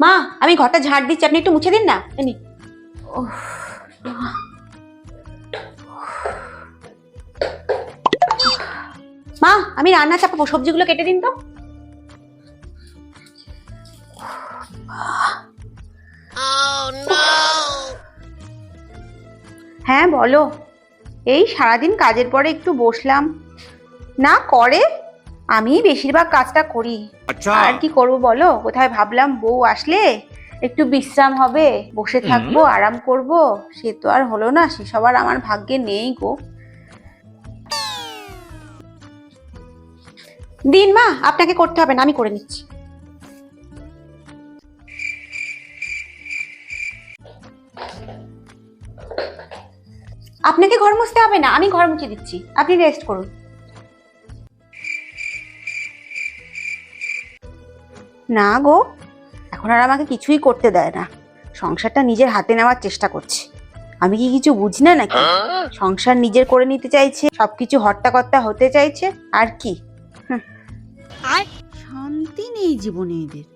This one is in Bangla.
মা, আমি ঘরটা ঝাড় দিচ্ছি, আপনি একটু মুছে দিন না। এনি। ওহ, মা, আমি রান্না চাপাবো, সবজিগুলো কেটে দিন তো। হ্যাঁ বলো। এই সারাদিন কাজের পরে একটু বসলাম। না করে, আমি বেশিরভাগ কাজটা করি। আচ্ছা। আর কি করব বলো, কোথায় ভাবলাম বউ আসলে একটু বিশ্রাম হবে, বসে থাকবো, আরাম করব। সে তো আর হলো না, সেসব আর আমার ভাগ্যে নেই গো। দিন মা, আপনাকে করতে হবে না, আমি করে নিচ্ছি। আপনাকে ঘর মুছতে হবে না, আমি ঘর মুছে দিচ্ছি, আপনি রেস্ট করুন। না গো, এখন আর আমাকে কিছুই করতে দেয় না। সংসারটা নিজের হাতে নেওয়ার চেষ্টা করছে। আমি কি কিছু বুঝি না নাকি? সংসার নিজের করে নিতে চাইছে, সবকিছু হট্টাকট্টা হতে চাইছে, আর কি। হুঁ। শান্তি নেই জীবনে এদের।